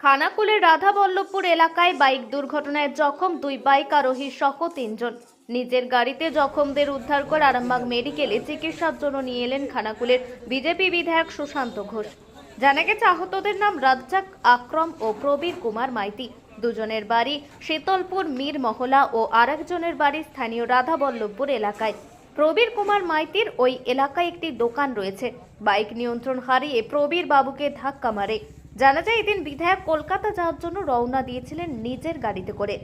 খানাকুলের রাধাবল্লভপুর এলাকায় বাইক দুর্ঘটনায় জখম দুই বাইক আরোহী সহ 3 জন। নিজের গাড়িতে জখমদের উদ্ধার করে আরামবাগ মেডিকেলে চিকিৎসার জন্য নিয়ে এলেন খানাকুলের বিজেপি বিধায়ক সুশান্ত ঘোষ। জানা গেছে আহতদের নাম রাজ্জাক আকরম ও প্রবীর কুমার মাইতি। দুজনের বাড়ি শীতলপুর মীর মহলা ও আরেকজনের বাড়ি স্থানীয় রাধাবল্লভপুর এলাকায়। প্রবীর কুমার মাইতির ওই এলাকায় একটি দোকান রয়েছে। বাইক নিয়ন্ত্রণ হারিয়ে প্রবীর বাবুকে ধাক্কা মারে। জানা যায় এদিন বিধায়ক কলকাতা যাওয়ার জন্য রওনা দিয়েছিলেন নিজের গাড়িতে করে।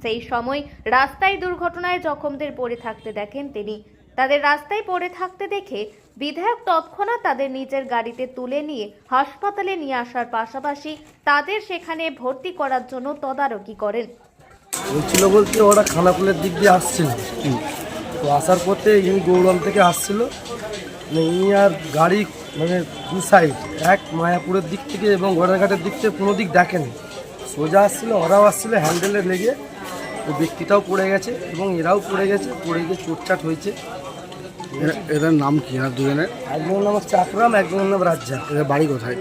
সেই সময় রাস্তায় দুর্ঘটনায় জখমদের পড়ে থাকতে দেখেন তিনি। তাদের রাস্তায় পড়ে থাকতে দেখে বিধায়ক তৎক্ষণাৎ তাদের নিজের গাড়িতে তুলে নিয়ে হাসপাতালে নিয়ে আসার পাশাপাশি তাদের সেখানে ভর্তি করার জন্য তদারকি করেন। হয়েছিল বলতে ওরা খানাকুলের দিক দিয়ে আসছিল, তো আসার পথে ইনি গৌড়াম থেকে আসছিল। ইনি আর গাড়ি মানে দু সাইড, এক মায়াপুরের দিক থেকে এবং গড়াঘাটের দিক থেকে কোনো দিক দেখেনি, সোজা আসছিল, ওরাও আসছিল, হ্যান্ডেলে লেগে ওই ব্যক্তিটাও পড়ে গেছে এবং এরাও পড়ে গেছে, পড়ে গিয়ে চোটচাট হয়েছে। এদের নাম কি? আর দুজনের একজনের নাম হচ্ছে আকরাম, একজনের নাম রাজ্জাক। এদের বাড়ি কোথায়?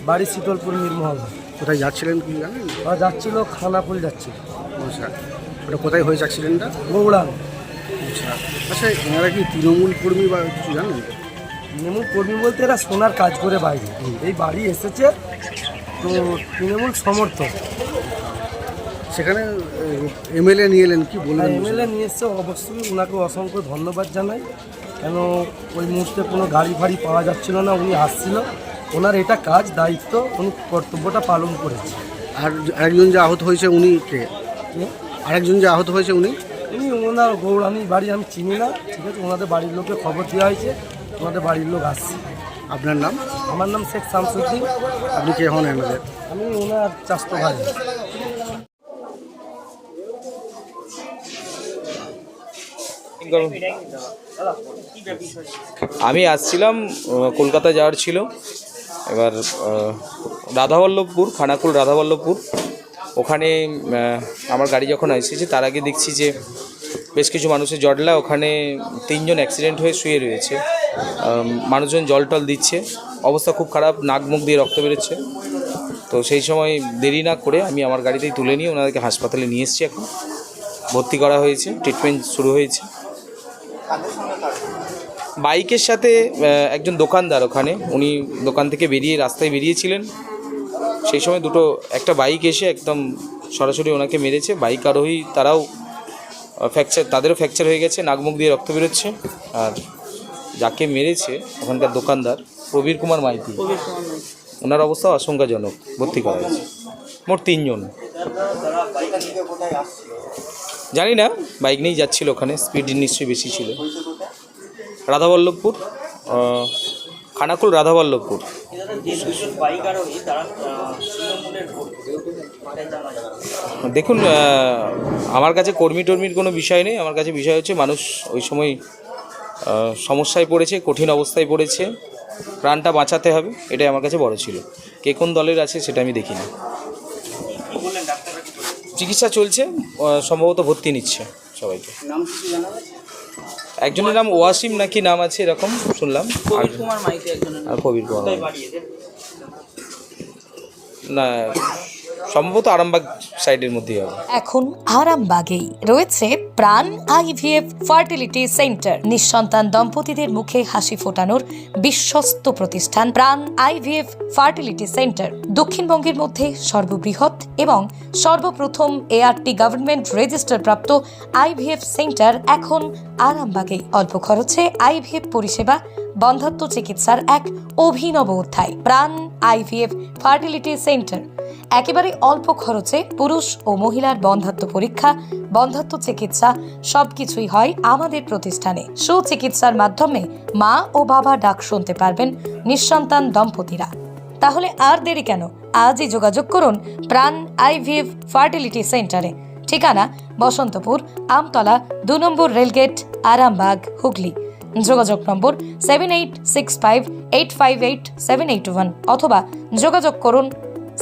বাড়ি শীতলপুর নির্মহল। কোথায় যাচ্ছিলেন কি জানেন? ওরা যাচ্ছিল খানাকুল যাচ্ছিল। আচ্ছা, ওটা কোথায় হয়েছে অ্যাক্সিডেন্টটা? গৌড়াম। আচ্ছা আচ্ছা, এনারা কি তৃণমূল কর্মী বা কিছু জানেন? তৃণমূল কর্মী বলতে এরা সোনার কাজ করে বাইরে এই বাড়ি এসেছে, তো তৃণমূল সমর্থক। সেখানে এমএলএ নিয়ে এলেন, কি বললেন? এমএলএ নিয়ে এসছে, অবশ্যই ওনাকে অসংখ্য ধন্যবাদ জানাই, কেন ওই মুহূর্তে কোনো গাড়ি ফাড়ি পাওয়া যাচ্ছিল না, উনি আসছিল, ওনার এটা কাজ, দায়িত্ব, উনি কর্তব্যটা পালন করেছে। আর আরেকজন যে আহত হয়েছে উনি কে? আরেকজন যে আহত হয়েছে উনি ওনার গৌড়ানি বাড়ি, আমি চিনি না, ঠিক আছে, ওনাদের বাড়ির লোককে খবর দেওয়া হয়েছে, ওনাদের বাড়ির লোক আসছে। আপনার নাম? আমার নাম শেখ শামসুদ্দিন। আপনি কে হন এনাদের? আমি ওনার চাচাতো ভাই। আমি আসছিলাম, কলকাতা যাওয়ার ছিল। এবার রাধাবল্লভপুর, খানাকুল রাধাবল্লভপুর, ওখানে আমার গাড়ি যখন এসেছে তার আগে দেখছি যে বেশ কিছু মানুষের জটলা, ওখানে 3 জন অ্যাক্সিডেন্ট হয়ে শুয়ে রয়েছে। মানুষজন জল টল দিচ্ছে, অবস্থা খুব খারাপ, নাক মুখ দিয়ে রক্ত বেরোচ্ছে। তো সেই সময় দেরি না করে আমি আমার গাড়িতেই তুলে নিয়ে ওনাদেরকে হাসপাতালে নিয়ে এসেছি। এখন ভর্তি করা হয়েছে, ট্রিটমেন্ট শুরু হয়েছে। বাইকের সাথে একজন দোকানদার, ওখানে উনি দোকান থেকে বেরিয়ে রাস্তায় বেরিয়েছিলেন, সেই সময় একটা বাইক এসে একদম সরাসরি ওনাকে মেরেছে। বাইক আরোহী তারাও তাদেরও ফ্র্যাকচার হয়ে গেছে, নাক মুখ দিয়ে রক্ত বেরোচ্ছে। আর যাকে মেরেছে ওখানকার দোকানদার প্রবীর কুমার মাইতি, ওনার অবস্থা আশঙ্কাজনক, ভর্তি করা হয়েছে। মোট 3 জন। জানি না, বাইক নিয়েই যাচ্ছিল, ওখানে স্পিড নিশ্চয়ই বেশি ছিল। রাধাবল্লভপুর, খানাকুল রাধাবল্লভপুর। দেখুন, আমার কাছে কর্মী টর্মীর কোনো বিষয় নেই, আমার কাছে বিষয় হচ্ছে মানুষ ওই সময় সমস্যায় পড়েছে, কঠিন অবস্থায় পড়েছে, প্রাণটা বাঁচাতে হবে, এটাই আমার কাছে বড় ছিল। কে কোন দলের আছে সেটা আমি দেখিনি। চিকিৎসা চলছে, সম্ভবত ভর্তি নিচ্ছে সবাইকে। একজনের নাম ওয়াসিম নাকি নাম আছে এরকম শুনলাম, আর প্রবীর কুমার না, সম্ভবত আরামবাগ সাইডের মধ্যেই হবে। এখন আরামবাগেই রয়েছে প্রাণ আইভিএফ ফার্টিলিটি সেন্টার। নিঃসন্তান দম্পতিদের মুখে হাসি ফোটানোর বিশ্বস্ত প্রতিষ্ঠান প্রাণ আইভিএফ ফার্টিলিটি সেন্টার। দক্ষিণবঙ্গের মধ্যে সর্ববৃহৎ এবং সর্বপ্রথম এআরটি গভর্নমেন্ট রেজিস্টার প্রাপ্ত আইভিএফ সেন্টার এখন আরামবাগেই। অল্প খরচে আইভিএফ পরিষেবা, বন্ধাত্ব চিকিৎসার এক অভিনব অধ্যায়। প্রাণ আইভিএফ ফার্টিলিটি সেন্টার একেবারে অল্প খরচে পুরুষ ও মহিলার বন্ধাত্ব পরীক্ষা, বন্ধাত্ব চিকিৎসা সবকিছুই হয় আমাদের প্রতিষ্ঠানে। সুচিকিৎসার মাধ্যমে মা ও বাবা ডাক শুনতে পারবেন নিঃসন্তান দম্পতিরা। তাহলে আর দেরি কেন? আজই যোগাযোগ করুন প্রাণ আইভিএফ ফার্টিলিটি সেন্টারে। ঠিকানা বসন্তপুর, আমতলা, 2 নম্বর রেলগেট, আরামবাগ, হুগলি। যোগাযোগ নম্বর 7865858781 অথবা যোগাযোগ করুন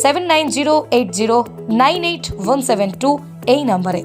7908098172 এই নম্বরে।